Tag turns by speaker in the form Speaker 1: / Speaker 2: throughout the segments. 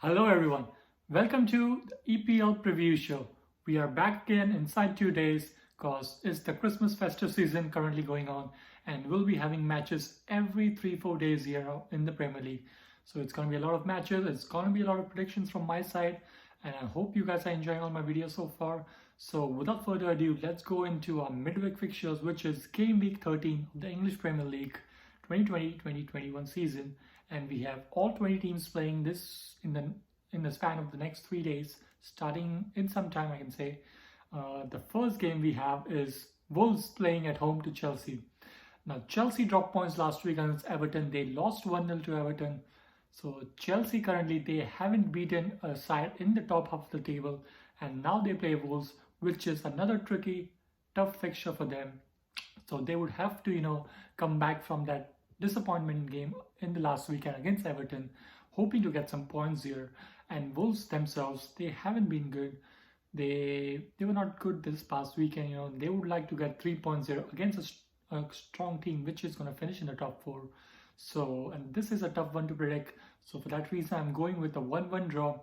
Speaker 1: Hello everyone, welcome to the EPL preview show. We are back again inside 2 days because it's the Christmas festive season currently going on and we'll be having matches every 3-4 days here in the Premier League. So it's going to be a lot of matches, it's going to be a lot of predictions from my side and I hope you guys are enjoying all my videos so far. So without further ado, let's go into our midweek fixtures, which is game week 13 of the English Premier League 2020-2021 season, and we have all 20 teams playing this in the span of the next 3 days, starting in some time, I can say. The first game we have is Wolves playing at home to Chelsea. Now, Chelsea dropped points last week against Everton. They lost 1-0 to Everton. So Chelsea currently, they haven't beaten a side in the top half of the table, and now they play Wolves, which is another tricky, tough fixture for them. So they would have to, come back from that disappointment game in the last weekend against Everton, hoping to get some points here. And Wolves themselves, they haven't been good. They were not good this past weekend. They would like to get 3 points here against a strong team, which is going to finish in the top four. So, and this is a tough one to predict. So for that reason, I'm going with a 1-1 draw.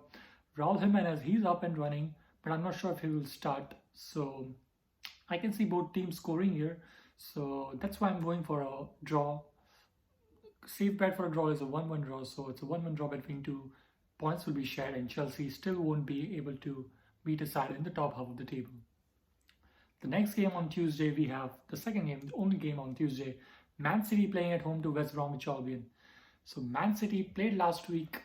Speaker 1: Raul Jimenez, he's up and running, but I'm not sure if he will start. So I can see both teams scoring here. So that's why I'm going for a draw. Safe bet for a draw is a 1-1 draw. So it's a 1-1 draw between two. Points will be shared and Chelsea still won't be able to beat a side in the top half of the table. The next game on Tuesday, we have the second game, the only game on Tuesday, Man City playing at home to West Bromwich Albion. So Man City played last week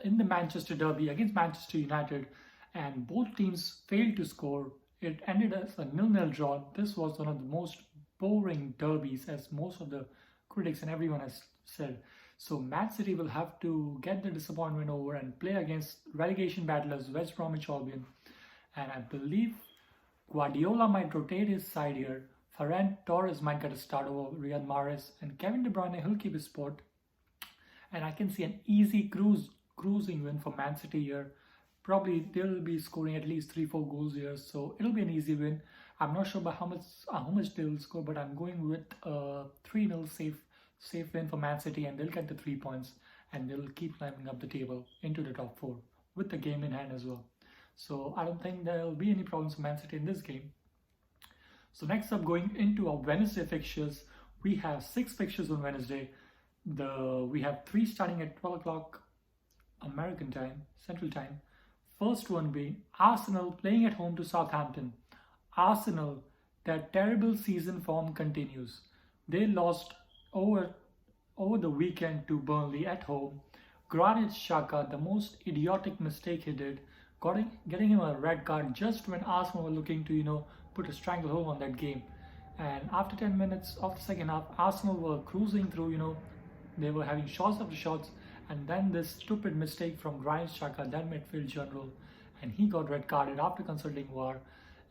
Speaker 1: in the Manchester Derby against Manchester United and both teams failed to score. It ended as a 0-0 draw. This was one of the most boring derbies, as most of the critics and everyone has said. So Man City will have to get the disappointment over and play against relegation battlers West Bromwich Albion. And I believe Guardiola might rotate his side here. Ferran Torres might get a start over Riyad Mahrez, and Kevin De Bruyne, he'll keep his spot. And I can see an easy cruising win for Man City here. Probably they'll be scoring at least 3-4 goals here, so it'll be an easy win. I'm not sure about how much they'll score, but I'm going with a 3-0 safe win for Man City, and they'll get the 3 points and they'll keep climbing up the table into the top four with the game in hand as well. So I don't think there'll be any problems for Man City in this game. So next up, going into our Wednesday fixtures, we have 6 fixtures on Wednesday. We have 3 starting at 12 o'clock American time, Central Time. First one being Arsenal playing at home to Southampton. Arsenal, their terrible season form continues. They lost over the weekend to Burnley at home. Granit Xhaka, the most idiotic mistake he did, getting him a red card just when Arsenal were looking to put a stranglehold on that game. And after 10 minutes of the second half, Arsenal were cruising through. They were having shots after shots, and then this stupid mistake from Granit Xhaka, that midfield general, and he got red carded after consulting VAR.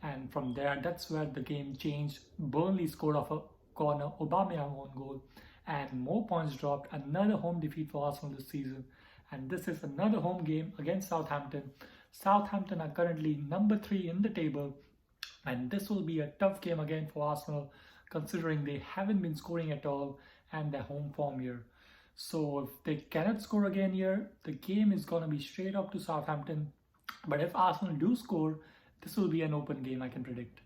Speaker 1: And from there, that's where the game changed. Burnley scored off a corner, Aubameyang on goal, and more points dropped. Another home defeat for Arsenal this season, and this is another home game against Southampton. Southampton are currently number 3 in the table, and this will be a tough game again for Arsenal, considering they haven't been scoring at all and their home form here. So if they cannot score again here, the game is going to be straight up to Southampton. But if Arsenal do score, this will be an open game, I can predict.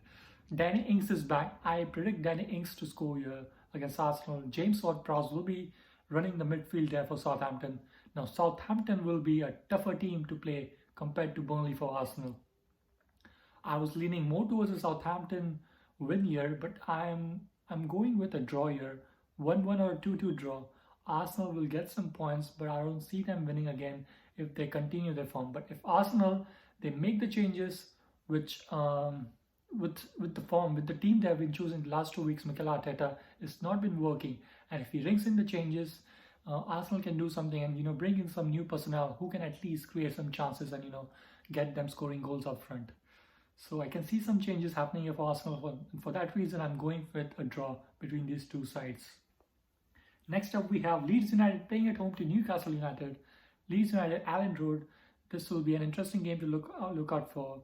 Speaker 1: Danny Ings is back. I predict Danny Ings to score here against Arsenal. James Ward-Prowse will be running the midfield there for Southampton. Now Southampton will be a tougher team to play compared to Burnley for Arsenal. I was leaning more towards a Southampton win here, but I'm going with a draw here. 1-1 or 2-2 draw. Arsenal will get some points, but I don't see them winning again if they continue their form. But if Arsenal, they make the changes, which with the form, with the team they have been choosing the last 2 weeks, Mikel Arteta, it's not been working. And if he rings in the changes, Arsenal can do something and bring in some new personnel who can at least create some chances and get them scoring goals up front. So I can see some changes happening here for Arsenal. For that reason, I'm going with a draw between these two sides. Next up, we have Leeds United playing at home to Newcastle United. Leeds United, Allen Road. This will be an interesting game to look out for.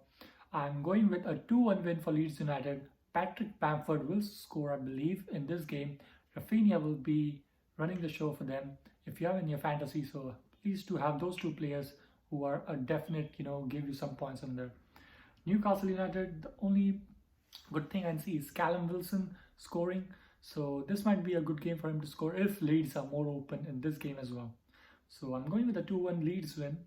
Speaker 1: I'm going with a 2-1 win for Leeds United. Patrick Bamford will score, I believe, in this game. Rafinha will be running the show for them if you have in your fantasy. So please do have those two players who are a definite, give you some points on there. Newcastle United, the only good thing I see is Callum Wilson scoring. So this might be a good game for him to score if Leeds are more open in this game as well. So I'm going with a 2-1 Leeds win.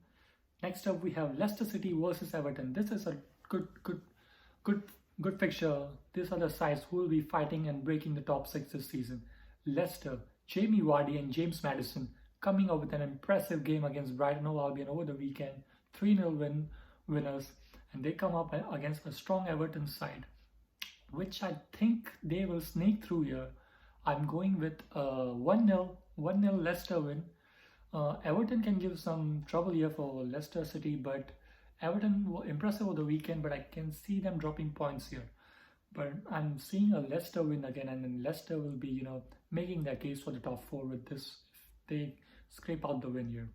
Speaker 1: Next up we have Leicester City versus Everton. This is a good fixture. These are the sides who will be fighting and breaking the top 6 this season. Leicester, Jamie Vardy and James Maddison coming up with an impressive game against Brighton & Albion over the weekend. 3-0 winners, and they come up against a strong Everton side, which I think they will sneak through here. I'm going with a 1-0 Leicester win. Everton can give some trouble here for Leicester City, but Everton were impressive over the weekend, but I can see them dropping points here. But I'm seeing a Leicester win again, and then Leicester will be, making their case for the top 4 with this if they scrape out the win here.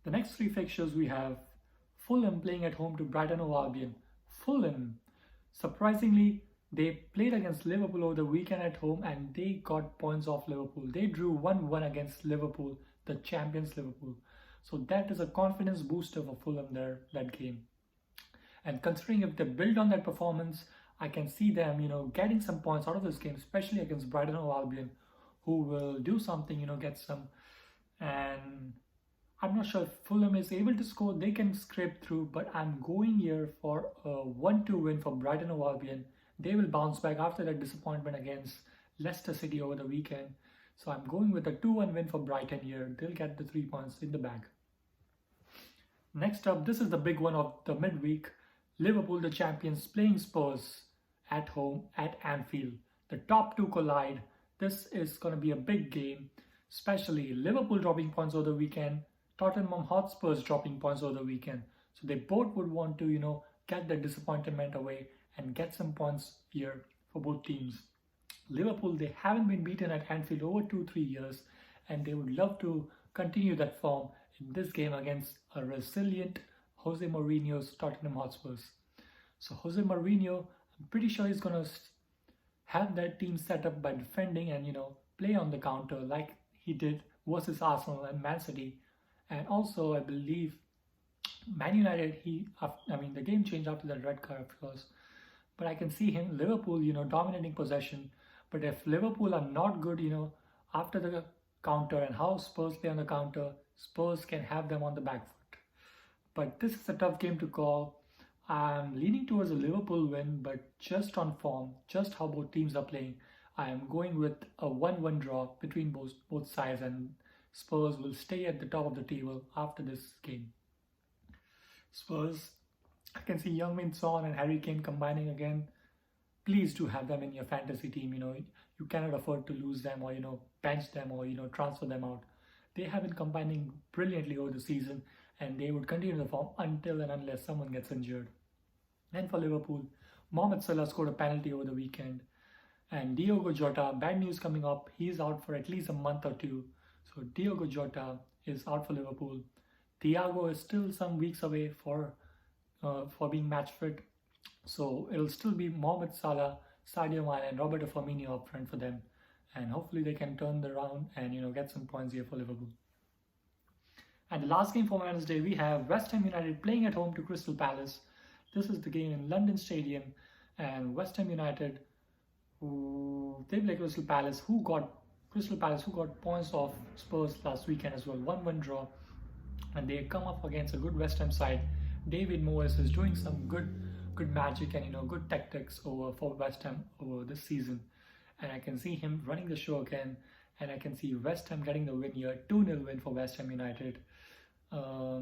Speaker 1: The next 3 fixtures we have Fulham playing at home to Brighton & Albion. Fulham, surprisingly, they played against Liverpool over the weekend at home and they got points off Liverpool. They drew 1-1 against Liverpool, the champions Liverpool. So that is a confidence booster for Fulham there, that game. And considering if they build on that performance, I can see them, getting some points out of this game, especially against Brighton & Albion, who will do something, get some. And I'm not sure if Fulham is able to score. They can scrape through, but I'm going here for a 1-2 win for Brighton & Albion. They will bounce back after that disappointment against Leicester City over the weekend. So I'm going with a 2-1 win for Brighton here. They'll get the 3 points in the bag. Next up, this is the big one of the midweek. Liverpool, the champions, playing Spurs at home at Anfield. The top 2 collide. This is going to be a big game, especially Liverpool dropping points over the weekend, Tottenham Hotspurs dropping points over the weekend. So they both would want to, get their disappointment away and get some points here for both teams. Liverpool, they haven't been beaten at Anfield over 2-3 years, and they would love to continue that form in this game against a resilient Jose Mourinho's Tottenham Hotspurs. So Jose Mourinho, I'm pretty sure he's going to have that team set up by defending and, play on the counter like he did versus Arsenal and Man City. And also, I believe Man United, the game changed after that red card, of course. But I can see him, Liverpool, dominating possession. But if Liverpool are not good, after the counter and how Spurs play on the counter, Spurs can have them on the back foot. But this is a tough game to call. I'm leaning towards a Liverpool win, but just on form, just how both teams are playing, I am going with a 1-1 draw between both sides, and Spurs will stay at the top of the table after this game. Spurs, I can see Heung-min Son and Harry Kane combining again. Please do have them in your fantasy team. You cannot afford to lose them or, bench them or, transfer them out. They have been combining brilliantly over the season, and they would continue the form until and unless someone gets injured. And for Liverpool, Mohamed Salah scored a penalty over the weekend. And Diogo Jota, bad news coming up, he's out for at least a month or 2. So Diogo Jota is out for Liverpool. Thiago is still some weeks away for being match fit. So it'll still be Mohamed Salah, Sadio Mane and Roberto Firmino up front for them. And hopefully they can turn the round and get some points here for Liverpool. And the last game for Wednesday, we have West Ham United playing at home to Crystal Palace. This is the game in London Stadium, and West Ham United, they play Crystal Palace, who got points off Spurs last weekend as well, 1-1 draw, and they come up against a good West Ham side. David Moyes is doing some good magic and good tactics for West Ham over this season, and I can see him running the show again, and I can see West Ham getting the win here, 2-0 win for West Ham United.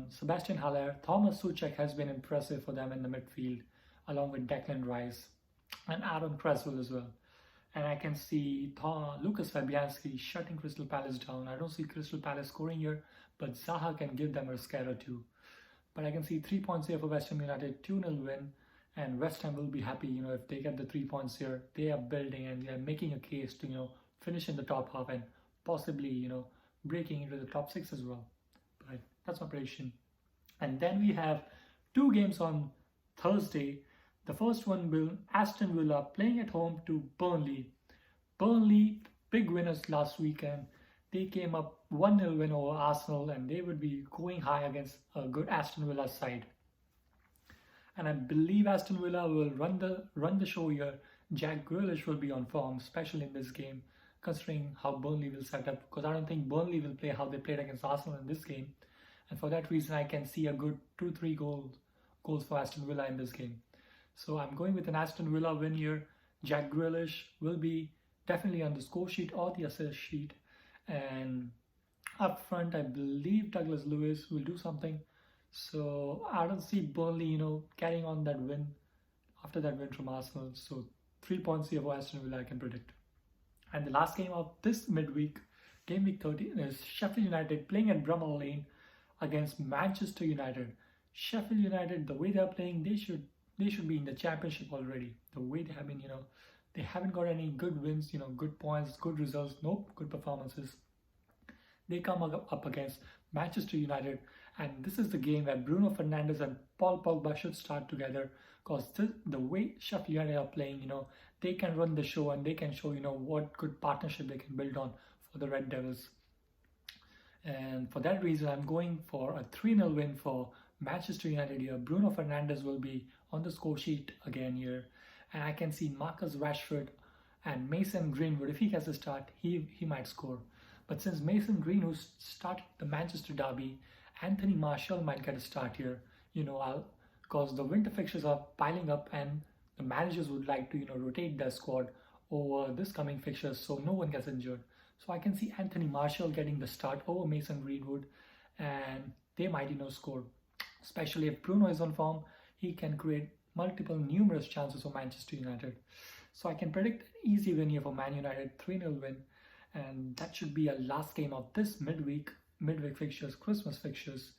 Speaker 1: Sebastian Haller, Thomas Souček has been impressive for them in the midfield, along with Declan Rice and Aaron Cresswell as well. And I can see Lucas Fabianski shutting Crystal Palace down. I don't see Crystal Palace scoring here, but Zaha can give them a scare or 2. But I can see 3 points here for West Ham United, 2-0 win, and West Ham will be happy, if they get the 3 points here. They are building and they are making a case to, finish in the top half and possibly, breaking into the top 6 as well. But that's my prediction. And then we have 2 games on Thursday. The first one will Aston Villa playing at home to Burnley. Burnley, big winners last weekend. they came up 1-0 win over Arsenal, and they would be going high against a good Aston Villa side. And I believe Aston Villa will run the show here. Jack Grealish will be on form, especially in this game, considering how Burnley will set up. Because I don't think Burnley will play how they played against Arsenal in this game, and for that reason, I can see a good 2-3 goals for Aston Villa in this game. So I'm going with an Aston Villa win here. Jack Grealish will be definitely on the score sheet or the assist sheet, and up front, I believe Douglas Lewis will do something. So I don't see Burnley, carrying on that win after that win from Arsenal. So 3 points here for Aston Villa, I can predict. And the last game of this midweek, game week 13, is Sheffield United playing at Bramall Lane against Manchester United. Sheffield United, the way they are playing, they should be in the championship already. The way they have been, they haven't got any good wins, good points, good results, nope, good performances. They come up against Manchester United, and this is the game where Bruno Fernandes and Paul Pogba should start together, because the way Sheffield United are playing, they can run the show and they can show, what good partnership they can build on for the Red Devils. And for that reason, I'm going for a 3-0 win for Manchester United here. Bruno Fernandes will be on the score sheet again here, and I can see Marcus Rashford and Mason Greenwood. If he has a start, he might score. But since Mason Greenwood started the Manchester derby, Anthony Martial might get a start here, because the winter fixtures are piling up and the managers would like to, rotate their squad over this coming fixtures so no one gets injured. So I can see Anthony Martial getting the start over Mason Greenwood, and they might, score. Especially if Bruno is on form, he can create numerous chances for Manchester United. So I can predict an easy win here for Man United, 3-0 win. And that should be a last game of this midweek fixtures, Christmas fixtures,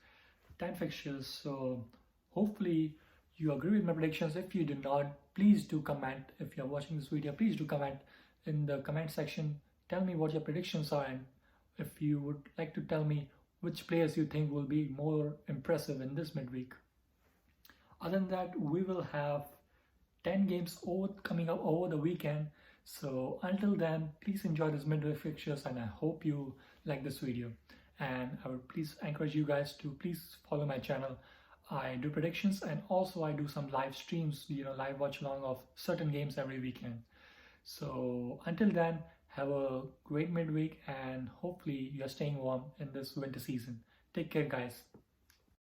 Speaker 1: 10 fixtures. So hopefully you agree with my predictions. If you do not, please do comment. If you're watching this video, please do comment in the comment section. Tell me what your predictions are, and if you would like to tell me which players you think will be more impressive in this midweek. Other than that, we will have 10 games coming up over the weekend. So until then, please enjoy this midweek fixtures, and I hope you like this video. And I would please encourage you guys to please follow my channel. I do predictions, and also I do some live streams, live watch along of certain games every weekend. So until then, have a great midweek, and hopefully you're staying warm in this winter season. Take care, guys.